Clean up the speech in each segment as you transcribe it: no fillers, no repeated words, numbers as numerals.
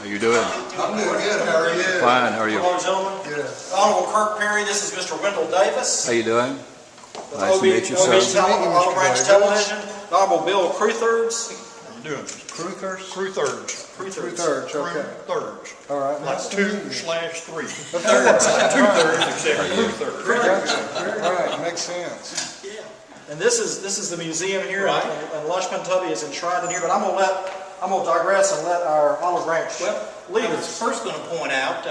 you doing? I'm doing good. How are you? Fine. How are you? Hello, gentlemen. Good. Honorable Kirk Perry, this is Mr. Wendell Davis. How you doing? Nice to meet you, sir. Olive Branch Television. Honorable Bill Crewthirds. How you doing? Crewthirds? Crewthirds. Crewthirds, okay. Crewthirds. All right. Like Nice to meet you. 2/3. Thirds. 2/3 except crewthirds. All right, makes sense. And this is the museum here, and LUSH PUN TUBBY is enshrined in here. But I'm gonna digress and let our Olive Branch I was first going to point out,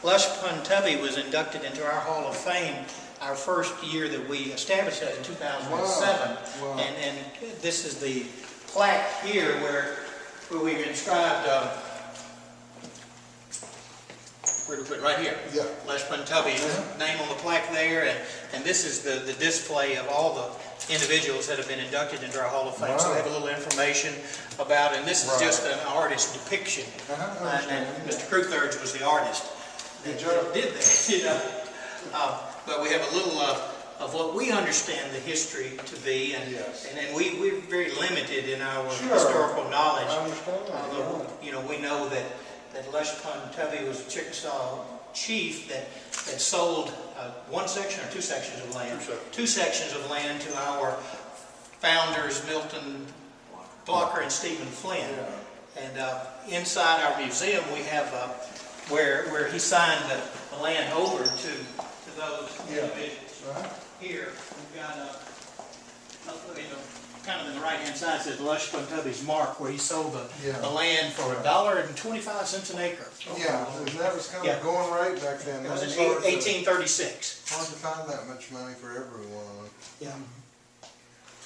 LUSH PUN TUBBY was inducted into our Hall of Fame our first year that we established it in 2007. Wow. And this is the plaque here where we've inscribed, where to put it? Right here. Yeah. LUSH PUN TUBBY, name on the plaque there, and this is the display of all the individuals that have been inducted into our Hall of Fame. Wow. So we have a little information about it, and this is just an artist depiction. And Mr. Crewthirds was the artist that did that, you know. But we have a little of what we understand the history to be, and we're very limited in our historical knowledge. I understand that. Although, you know, we know that LUSH PUN TUBBY was a Chickasaw chief that sold one section or two sections of land? Two sections of land to our founders, Milton Blocker and Stephen Flynn. And inside our museum we have where he signed the land over to those individuals. Here we've got kind of in the right hand side says LUSH PUN TUBBY's mark, where he sold the land for $1.25 an acre. Yeah, and that was kind of going right back then. It was in 1836. Hard to find that much money for everyone. Yeah.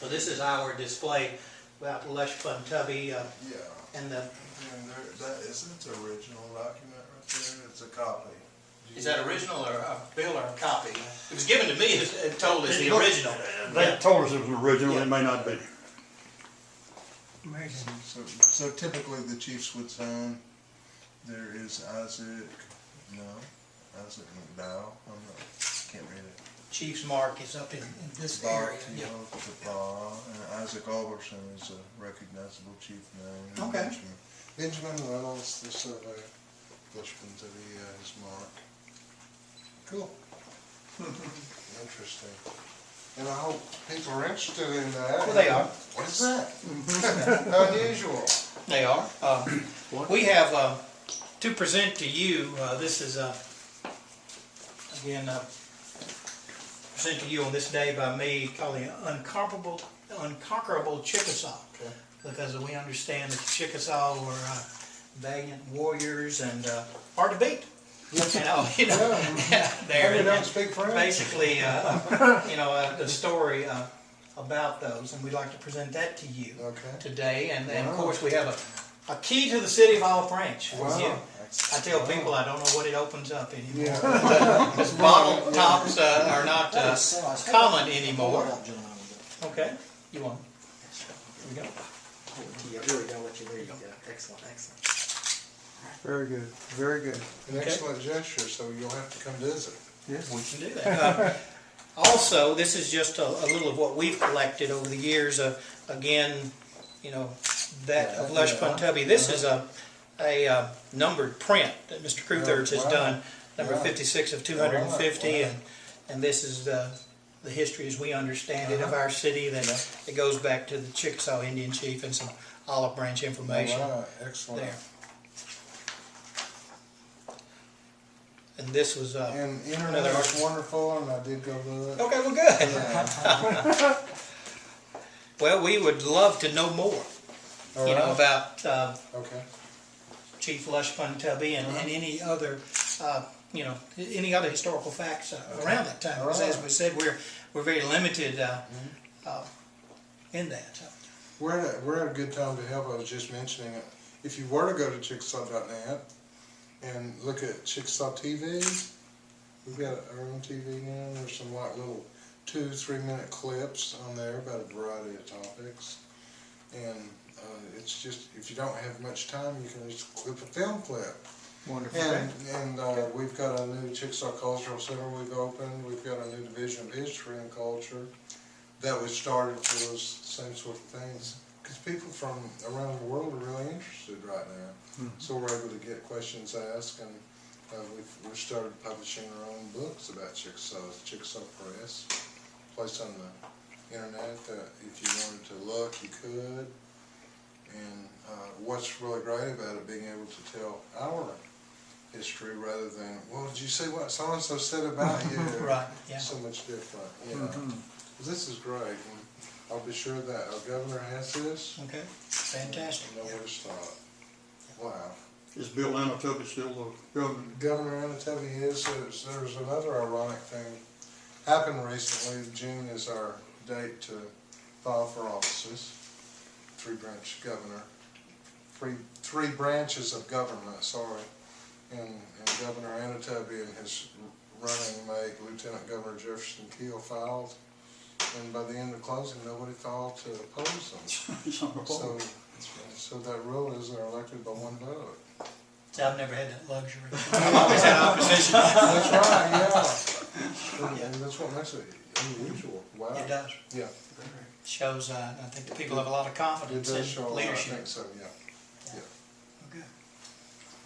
So this is our display about LUSH PUN TUBBY. And the. That isn't the original document right there. It's a copy. Is that original or a bill or a copy? It was given to me and told as the original. They told us it was original. It may not be. So typically the chiefs would sign. There is Isaac McDowell. Can't read it. Chief's mark is up in this area. And Isaac Alberson is a recognizable chief name. Okay. Benjamin Reynolds, the surveyor. LUSH PUN TUBBY, his mark. Cool. Interesting. And I hope people are interested in that. Well, they are. What is that? Unusual. They are. We have to present to you, this is, again, present to you on this day by me, called the Unconquerable Chickasaw. Okay. Because we understand that the Chickasaw were valiant warriors and hard to beat. They don't speak French. Basically, the story about those, and we'd like to present that to you today. And of course, we have a key to the city of Olive Branch. Wow. I tell people I don't know what it opens up anymore. Because bottle tops are not common anymore. Okay, you want? Here we go. Here we go. There you go. Excellent, excellent. Very good, very good. An excellent gesture, so you'll have to come visit. Yes, we can do that. Also, this is just a little of what we've collected over the years. Again, that of LUSH PUN TUBBY. This is a numbered print that Mr. Crewthirds has done, number 56 of 250, and this is the history as we understand it of our city. That it goes back to the Chickasaw Indian chief and some Olive Branch information Excellent. there. And this was and internet was wonderful, and I did go to it. Okay, well, good. Well, we would love to know more, about Chief LUSH PUN TUBBY and any other, any other historical facts around that time. Because as we said, we're very limited in that. We're at a good time to help. I was just mentioning it. If you were to go to Chickasaw.net and look at Chickasaw TV, we've got our own TV now. There's some little 2-3 minute clips on there about a variety of topics. And it's just, if you don't have much time, you can just clip a film clip. Wonderful. And we've got a new Chickasaw Cultural Center we've opened. We've got a new Division of History and Culture that was started for those same sort of things. because people from around the world are really interested right now. So we're able to get questions asked, and we've started publishing our own books about Chickasaw Press, placed on the internet that if you wanted to look, you could. And what's really great about it, being able to tell our history rather than, well, did you see what so-and-so said about you? Right, yeah. So much different, This is great, and I'll be sure that our governor has this. Okay, fantastic. No worse thought. Wow. Is Bill Anatubby still the governor? Governor Anatubby is. There's another ironic thing happened recently. June is our date to file for offices. Three-branch governor. Three branches of government, sorry. And Governor Anatubby and his running mate, Lieutenant Governor Jefferson Keel, filed. And by the end of closing, nobody filed to oppose them. So that rule is they're elected by one vote. See, I've never had that luxury. I've always had opposition. That's right, yeah. And that's what makes it unusual. Wow. It does. Yeah. Shows, I think the people have a lot of It confidence does in show a lot, I leadership. think so, yeah. Okay.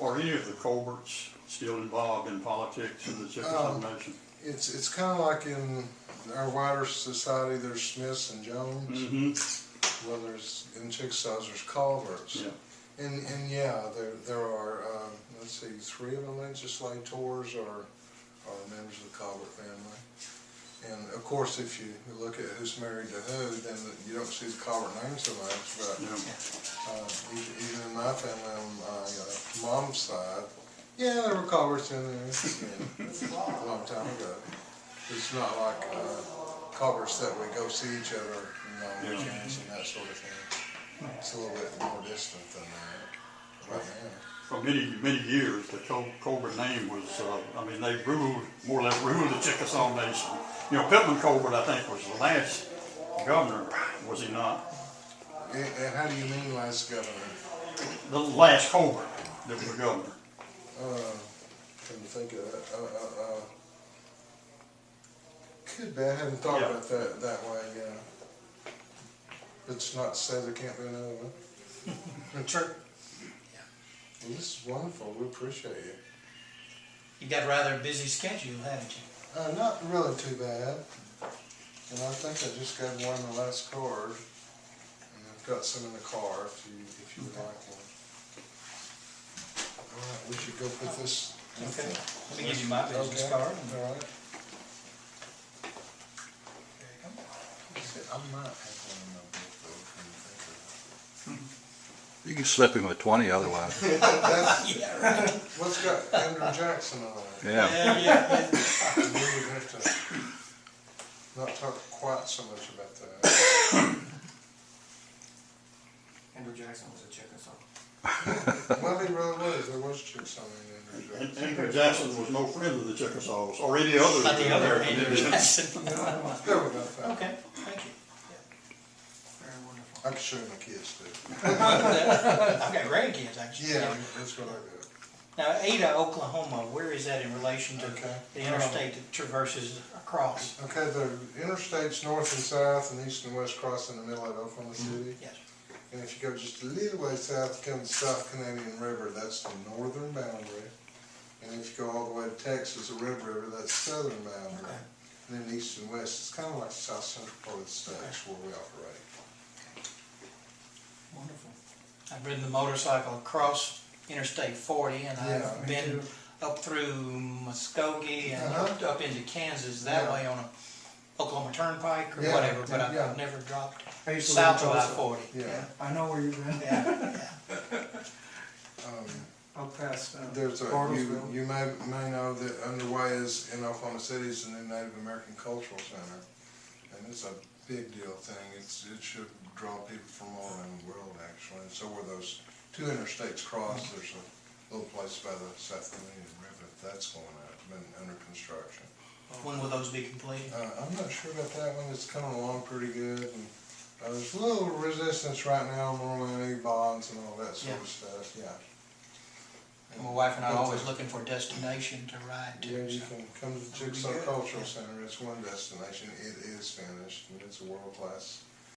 Are any of the Colberts still involved in politics in the Chickasaw Nation? It's kind of like in our wider society, there's Smiths and Jones. Well, there's, in Chickasaw, there's Culverts. Yeah. And yeah, there are, let's see, 3 of the legislators are members of the Culvert family. And of course, if you look at who's married to who, then you don't see the Culvert name so much. But even in my family, on my mom's side, yeah, there were Culverts in there a long time ago. It's not like Culverts that we go see each other on weekends and that sort of thing. It's a little bit more distant than that right now. For many years, the Colbert name was, they more or less ruled the Chickasaw Nation. You know, Pittman Colbert, I think, was the last governor, was he not? And how do you mean last governor? The last Colbert that was the governor. Couldn't think of that. Could be. I hadn't thought about that way, yeah. It's not to say there can't be another one. Sure. Well, this is wonderful. We appreciate you. You got a rather busy schedule, haven't you? Not really too bad. And I think I just got one in the last card. And I've got some in the car if you would like one. All right, we should go put this. Okay. Let me give you my business card. All right. There you go. I might have one in my book though, from the thinker. You can slip him with 20 otherwise. Yeah, right. What's got Andrew Jackson on it? Yeah. Yeah. We would have to not talk quite so much about that. Andrew Jackson was a Chickasaw. Well, he really was. There was Chickasaw in Andrew Jackson. Andrew Jackson was no friend of the Chickasaws or any other Not the other American Andrew Indians. Jackson. There we go. Okay, thank you. Very wonderful. I can show you my kids too. I've got grandkids, actually. Yeah, that's what I got. Now, Ada, Oklahoma, where is that in relation to Okay. the interstate that traverses across? Okay, the interstates north and south and east and west cross in the middle of Oklahoma City. Yes. And if you go just a little way south, you come to the South Canadian River, that's the northern boundary. And if you go all the way to Texas, the Red River, that's the southern boundary. Okay. And then east and west, it's kind of like the south central part of the states where we operate. Wonderful. I've ridden the motorcycle across Interstate 40, and Yeah, I've me been too. up through Muskogee and up into Kansas that Yeah. way on a Oklahoma Turnpike or Yeah, whatever, but yeah. I've never dropped I used to south live of in I-40. Yeah. I know where you've been. Yeah, Out past There's Bartlesville. you may know that underway is in Oklahoma City is the new Native American Cultural Center. And it's a big deal thing. It should draw people from all around the world actually. And so where those two interstates cross, there's a little place by the South Canadian River that's going out, been under construction. When will those be completed? I'm not sure about that one. It's coming along pretty good. And, there's a little resistance right now on any bonds and all that sort of stuff. Yeah. My wife and I are always looking for a destination to ride Yeah, to. you So. can come to the Chickasaw Cultural Center. It's one destination. It is finished, and it's a world-class